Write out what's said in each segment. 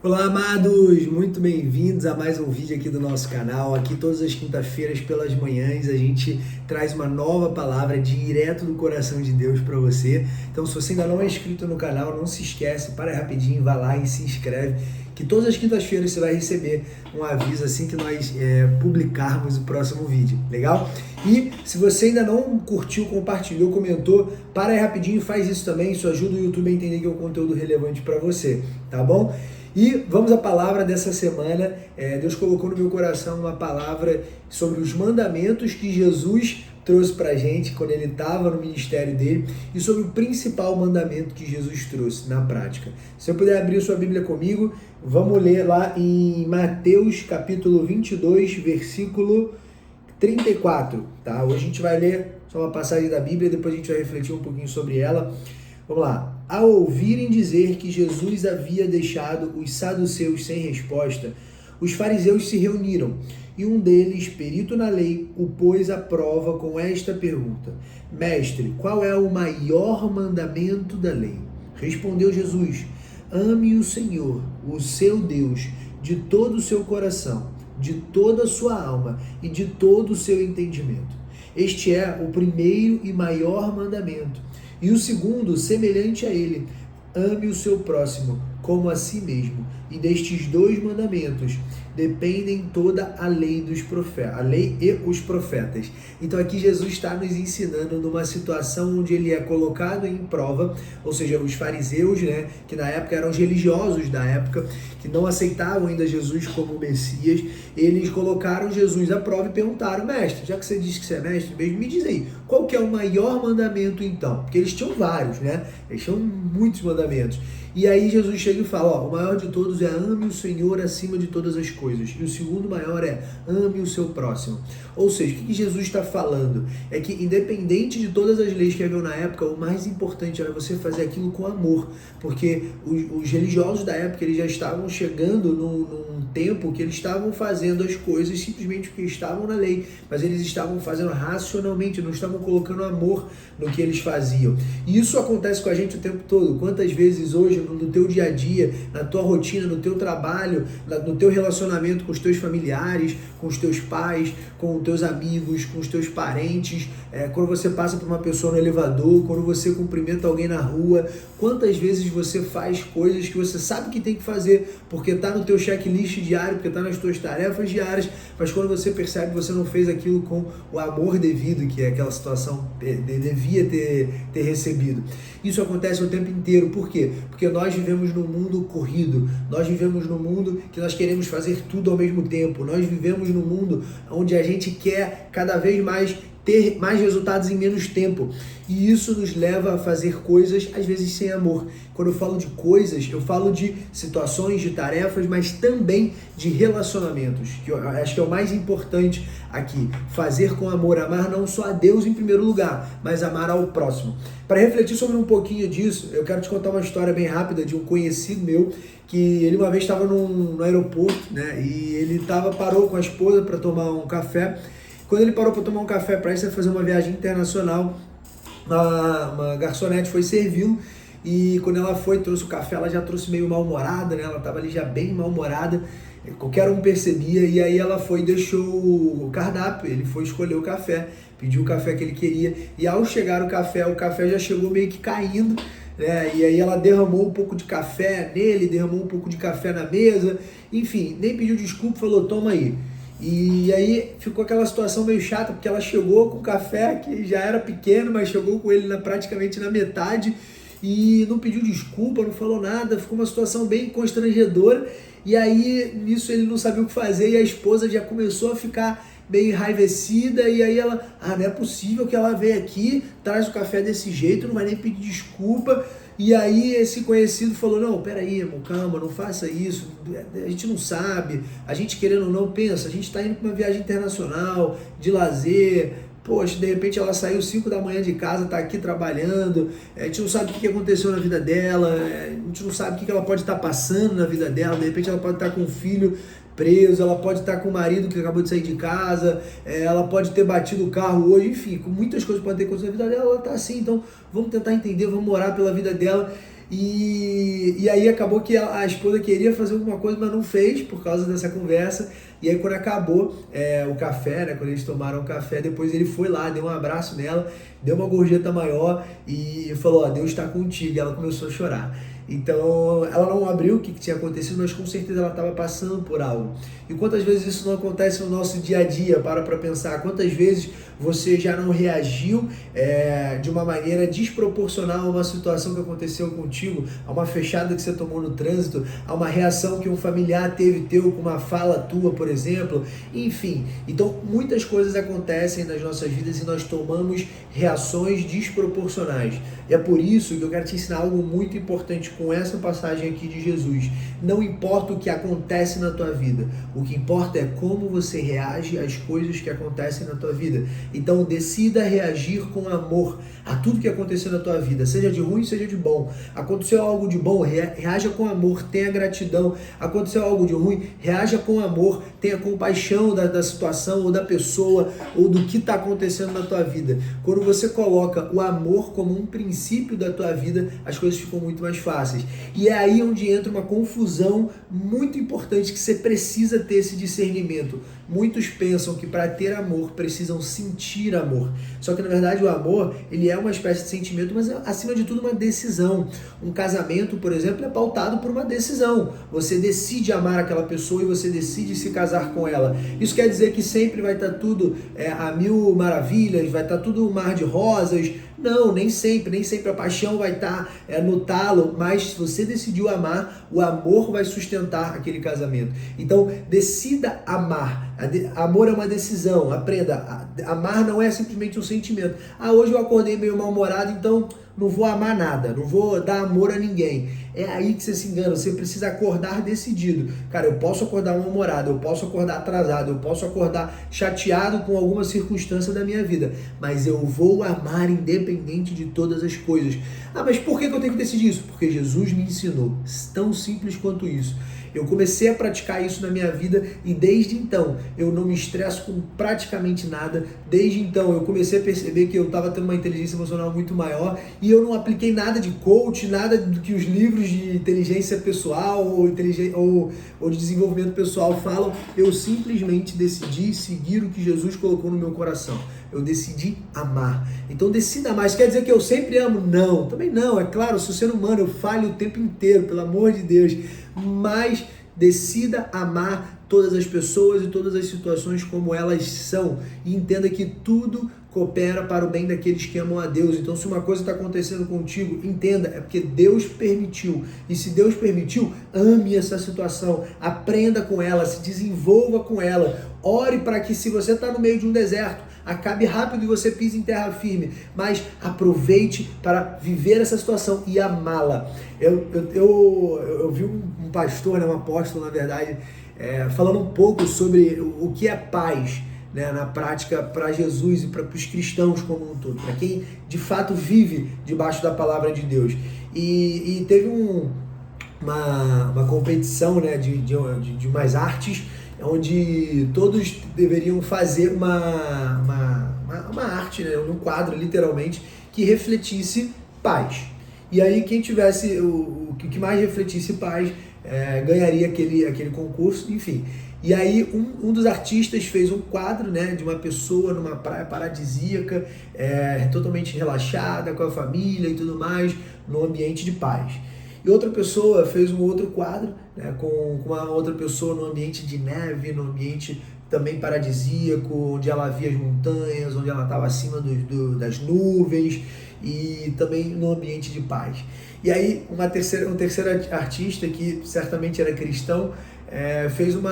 Olá, amados! Muito bem-vindos a mais um vídeo aqui do nosso canal. Aqui todas as quintas-feiras pelas manhãs a gente traz uma nova palavra direto do coração de Deus para você. Então, se você ainda não é inscrito no canal, não se esquece, para rapidinho, vai lá e se inscreve, que todas as quintas-feiras você vai receber um aviso assim que nós publicarmos o próximo vídeo, legal? E se você ainda não curtiu, compartilhou, comentou, para aí rapidinho e faz isso também. Isso ajuda o YouTube a entender que é um conteúdo relevante para você, tá bom? E vamos à palavra dessa semana. Deus colocou no meu coração uma palavra sobre os mandamentos que Jesus trouxe para a gente quando ele estava no ministério dele e sobre o principal mandamento que Jesus trouxe na prática. Se eu puder abrir sua Bíblia comigo, vamos ler lá em Mateus capítulo 22, versículo 34. Tá? Hoje a gente vai ler só uma passagem da Bíblia, depois a gente vai refletir um pouquinho sobre ela. Vamos lá. Ao ouvirem dizer que Jesus havia deixado os saduceus sem resposta, os fariseus se reuniram e um deles, perito na lei, o pôs à prova com esta pergunta: Mestre, qual é o maior mandamento da lei? Respondeu Jesus: Ame o Senhor, o seu Deus, de todo o seu coração, de toda a sua alma e de todo o seu entendimento. Este é o primeiro e maior mandamento. E o segundo, semelhante a ele: ame o seu próximo como a si mesmo. E destes dois mandamentos dependem toda a lei dos profetas, a lei e os profetas. Então aqui Jesus está nos ensinando numa situação onde ele é colocado em prova, ou seja, os fariseus, que na época eram os religiosos da época, que não aceitavam ainda Jesus como Messias, eles colocaram Jesus à prova e perguntaram: mestre, já que você diz que você é mestre mesmo, me diz aí, qual que é o maior mandamento então? Porque eles tinham vários, eles tinham muitos mandamentos. E aí Jesus chega e fala: o maior de todos é ame o Senhor acima de todas as coisas. E o segundo maior é ame o seu próximo. Ou seja, o que Jesus está falando? É que independente de todas as leis que haviam na época, o mais importante era você fazer aquilo com amor. Porque os religiosos da época, eles já estavam chegando num tempo que eles estavam fazendo as coisas simplesmente porque estavam na lei. Mas eles estavam fazendo racionalmente, não estavam colocando amor no que eles faziam. E isso acontece com a gente o tempo todo. Quantas vezes hoje no teu dia a dia, na tua rotina, no teu trabalho, no teu relacionamento com os teus familiares, com os teus pais, com os teus amigos, com os teus parentes, quando você passa por uma pessoa no elevador, quando você cumprimenta alguém na rua, quantas vezes você faz coisas que você sabe que tem que fazer, porque está no teu checklist diário, porque está nas tuas tarefas diárias, mas quando você percebe que você não fez aquilo com o amor devido, que é aquela situação devia ter recebido. Isso acontece o tempo inteiro. Por quê? Porque nós vivemos num mundo corrido, nós vivemos num mundo que nós queremos fazer tudo ao mesmo tempo, nós vivemos num mundo onde a gente quer cada vez mais ter mais resultados em menos tempo. E isso nos leva a fazer coisas, às vezes, sem amor. Quando eu falo de coisas, eu falo de situações, de tarefas, mas também de relacionamentos, que eu acho que é o mais importante aqui. Fazer com amor, amar não só a Deus em primeiro lugar, mas amar ao próximo. Para refletir sobre um pouquinho disso, eu quero te contar uma história bem rápida de um conhecido meu, que ele uma vez estava no aeroporto, e ele parou com a esposa para tomar um café. Quando ele parou para tomar um café para fazer uma viagem internacional, uma garçonete foi servi-lo, e quando ela foi, trouxe o café, ela já trouxe meio mal-humorada, ela estava ali já bem mal-humorada, qualquer um percebia, e aí ela foi e deixou o cardápio, ele foi escolher o café, pediu o café que ele queria, e ao chegar o café já chegou meio que caindo, e aí ela derramou um pouco de café nele, derramou um pouco de café na mesa, enfim, nem pediu desculpa, falou: toma aí. E aí ficou aquela situação meio chata, porque ela chegou com o café que já era pequeno, mas chegou com ele praticamente na metade e não pediu desculpa, não falou nada, ficou uma situação bem constrangedora. E aí nisso ele não sabia o que fazer e a esposa já começou a ficar meio enraivecida, e aí ela: não é possível que ela veio aqui, traz o café desse jeito, não vai nem pedir desculpa. E aí esse conhecido falou: não, peraí, amor, calma, não faça isso, a gente não sabe, a gente querendo ou não, pensa, a gente está indo para uma viagem internacional, de lazer, poxa, de repente ela saiu 5 da manhã de casa, está aqui trabalhando, a gente não sabe o que aconteceu na vida dela, a gente não sabe o que ela pode estar passando na vida dela, de repente ela pode estar com um filho preso, ela pode estar com o marido que acabou de sair de casa, ela pode ter batido o carro hoje, enfim, com muitas coisas podem ter acontecido na vida dela, ela está assim, então vamos tentar entender, vamos orar pela vida dela. E aí acabou que a esposa queria fazer alguma coisa, mas não fez por causa dessa conversa. E aí quando acabou o café, né, quando eles tomaram o café, depois ele foi lá, deu um abraço nela, deu uma gorjeta maior e falou, ó, Deus está contigo. E ela começou a chorar. Então, ela não abriu o que tinha acontecido, mas com certeza ela estava passando por algo. E quantas vezes isso não acontece no nosso dia a dia? Para pensar. Quantas vezes você já não reagiu de uma maneira desproporcional a uma situação que aconteceu contigo, a uma fechada que você tomou no trânsito, a uma reação que um familiar teve teu com uma fala tua, por exemplo. Enfim, então muitas coisas acontecem nas nossas vidas e nós tomamos reações desproporcionais. E é por isso que eu quero te ensinar algo muito importante com essa passagem aqui de Jesus. Não importa o que acontece na tua vida, o que importa é como você reage às coisas que acontecem na tua vida. Então decida reagir com amor a tudo que aconteceu na tua vida, seja de ruim, seja de bom. Aconteceu algo de bom, reaja com amor, tenha gratidão. Aconteceu algo de ruim, reaja com amor, tenha compaixão da situação ou da pessoa ou do que está acontecendo na tua vida. Quando você coloca o amor como um princípio da tua vida, as coisas ficam muito mais fáceis. E é aí onde entra uma confusão muito importante, que você precisa ter esse discernimento. Muitos pensam que para ter amor precisam sentir amor. Só que na verdade o amor, ele é uma espécie de sentimento, mas é, acima de tudo, uma decisão. Um casamento, por exemplo, é pautado por uma decisão. Você decide amar aquela pessoa e você decide se casar com ela. Isso quer dizer que sempre vai estar tudo a mil maravilhas, vai estar tudo um mar de rosas. Não, nem sempre a paixão vai estar no talo, mas se você decidiu amar, o amor vai sustentar aquele casamento. Então, decida amar. Amor é uma decisão, aprenda. Amar não é simplesmente um sentimento. Hoje eu acordei meio mal-humorado, então não vou amar nada, não vou dar amor a ninguém. É aí que você se engana, você precisa acordar decidido. Cara, eu posso acordar mal-humorado, eu posso acordar atrasado, eu posso acordar chateado com alguma circunstância da minha vida, mas eu vou amar independente de todas as coisas. Mas por que eu tenho que decidir isso? Porque Jesus me ensinou, tão simples quanto isso. Eu comecei a praticar isso na minha vida e desde então eu não me estresso com praticamente nada. Desde então eu comecei a perceber que eu estava tendo uma inteligência emocional muito maior e eu não apliquei nada de coach, nada do que os livros de inteligência pessoal ou de desenvolvimento pessoal falam. Eu simplesmente decidi seguir o que Jesus colocou no meu coração. Eu decidi amar. Então decida amar. Isso quer dizer que eu sempre amo? Não, também não. É claro, eu sou ser humano, eu falho o tempo inteiro, pelo amor de Deus. Mas decida amar todas as pessoas e todas as situações como elas são. E entenda que tudo coopera para o bem daqueles que amam a Deus. Então, se uma coisa está acontecendo contigo, entenda, é porque Deus permitiu. E se Deus permitiu, ame essa situação, aprenda com ela, se desenvolva com ela. Ore para que, se você está no meio de um deserto, acabe rápido e você pise em terra firme, mas aproveite para viver essa situação e amá-la. Eu vi um pastor, um apóstolo, na verdade, falando um pouco sobre o que é paz, né, na prática para Jesus e para os cristãos como um todo, para quem de fato vive debaixo da palavra de Deus. E teve uma competição, né, de umas artes, onde todos deveriam fazer uma arte, né, um quadro, literalmente, que refletisse paz. E aí quem tivesse o que mais refletisse paz ganharia aquele concurso, enfim. E aí um dos artistas fez um quadro, né, de uma pessoa numa praia paradisíaca, totalmente relaxada, com a família e tudo mais, num ambiente de paz. E outra pessoa fez um outro quadro, né, com uma outra pessoa num ambiente de neve, num ambiente também paradisíaco, onde ela via as montanhas, onde ela estava acima das nuvens e também num ambiente de paz. E aí um terceiro artista, que certamente era cristão, fez uma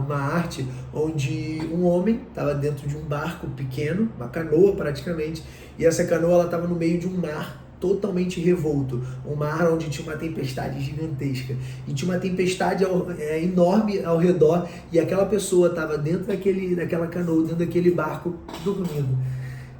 arte onde um homem estava dentro de um barco pequeno, uma canoa praticamente, e essa canoa estava no meio de um mar totalmente revolto, um mar onde tinha uma tempestade gigantesca, e tinha uma tempestade enorme ao redor, e aquela pessoa estava dentro daquela canoa, dentro daquele barco, dormindo.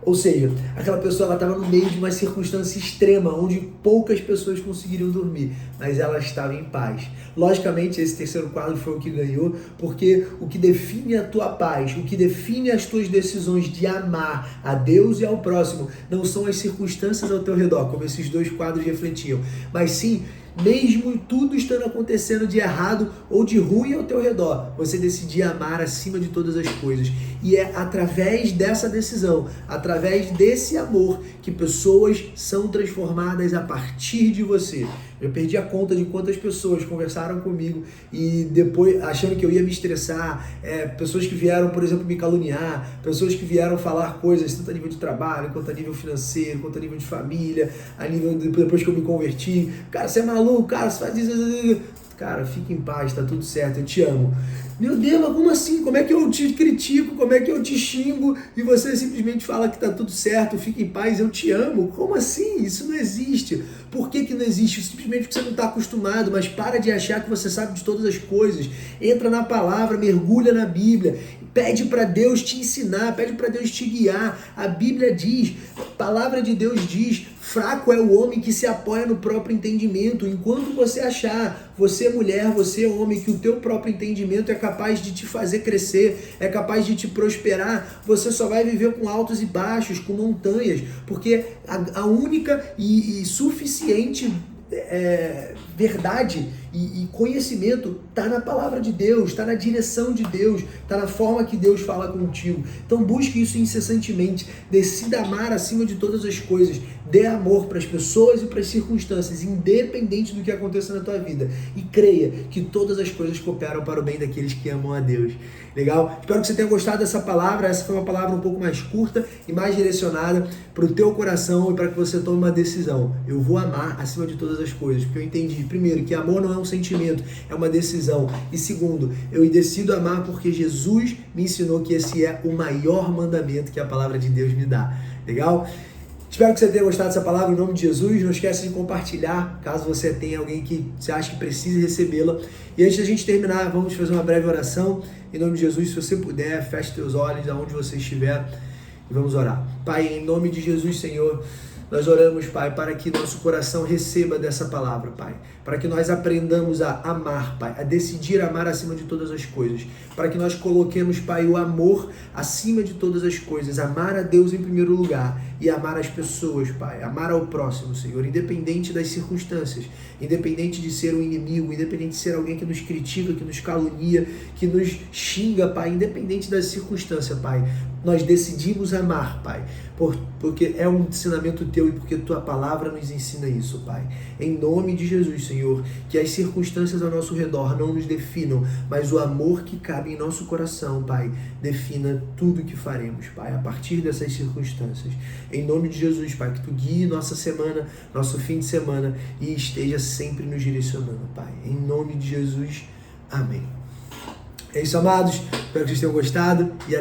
Ou seja, aquela pessoa estava no meio de uma circunstância extrema, onde poucas pessoas conseguiriam dormir, mas ela estava em paz. Logicamente, esse terceiro quadro foi o que ganhou, porque o que define a tua paz, o que define as tuas decisões de amar a Deus e ao próximo, não são as circunstâncias ao teu redor, como esses dois quadros refletiam, mas sim, mesmo tudo estando acontecendo de errado ou de ruim ao teu redor, você decidir amar acima de todas as coisas. E é através dessa decisão, através desse amor, que pessoas são transformadas a partir de você. Eu perdi a conta de quantas pessoas conversaram comigo e depois, achando que eu ia me estressar, pessoas que vieram, por exemplo, me caluniar, pessoas que vieram falar coisas, tanto a nível de trabalho, quanto a nível financeiro, quanto a nível de família, a nível depois que eu me converti. Cara, você é maluco, cara, você faz isso. Cara, fica em paz, tá tudo certo, eu te amo. Meu Deus, mas como assim? Como é que eu te critico? Como é que eu te xingo? E você simplesmente fala que tá tudo certo, fica em paz, eu te amo? Como assim? Isso não existe. Por que que não existe? Simplesmente porque você não está acostumado, mas para de achar que você sabe de todas as coisas. Entra na palavra, mergulha na Bíblia. Pede para Deus te ensinar, pede para Deus te guiar. A Bíblia diz, a palavra de Deus diz, fraco é o homem que se apoia no próprio entendimento. Enquanto você achar, você mulher, você homem, que o teu próprio entendimento é capaz de te fazer crescer, é capaz de te prosperar, você só vai viver com altos e baixos, com montanhas, porque a única e suficiente verdade e conhecimento está na palavra de Deus, está na direção de Deus, está na forma que Deus fala contigo. Então busque isso incessantemente, decida amar acima de todas as coisas, dê amor para as pessoas e para as circunstâncias, independente do que aconteça na tua vida, e creia que todas as coisas cooperam para o bem daqueles que amam a Deus. Legal? Espero que você tenha gostado dessa palavra. Essa foi uma palavra um pouco mais curta e mais direcionada para o teu coração e para que você tome uma decisão. Eu vou amar acima de todas as coisas, porque eu entendi, primeiro, que amor não é um sentimento, é uma decisão. E segundo, eu decido amar porque Jesus me ensinou que esse é o maior mandamento que a palavra de Deus me dá. Legal? Espero que você tenha gostado dessa palavra em nome de Jesus. Não esqueça de compartilhar, caso você tenha alguém que você acha que precise recebê-la. E antes da gente terminar, vamos fazer uma breve oração. Em nome de Jesus, se você puder, feche teus olhos aonde você estiver e vamos orar. Pai, em nome de Jesus, Senhor, nós oramos, Pai, para que nosso coração receba dessa palavra, Pai. Para que nós aprendamos a amar, Pai, a decidir amar acima de todas as coisas. Para que nós coloquemos, Pai, o amor acima de todas as coisas. Amar a Deus em primeiro lugar e amar as pessoas, Pai. Amar ao próximo, Senhor, independente das circunstâncias. Independente de ser um inimigo, independente de ser alguém que nos critica, que nos calunia, que nos xinga, Pai. Independente das circunstâncias, Pai. Nós decidimos amar, Pai, porque é um ensinamento teu e porque tua palavra nos ensina isso, Pai. Em nome de Jesus, Senhor, que as circunstâncias ao nosso redor não nos definam, mas o amor que cabe em nosso coração, Pai, defina tudo o que faremos, Pai, a partir dessas circunstâncias. Em nome de Jesus, Pai, que tu guie nossa semana, nosso fim de semana e esteja sempre nos direcionando, Pai. Em nome de Jesus, amém. É isso, amados. Espero que vocês tenham gostado e até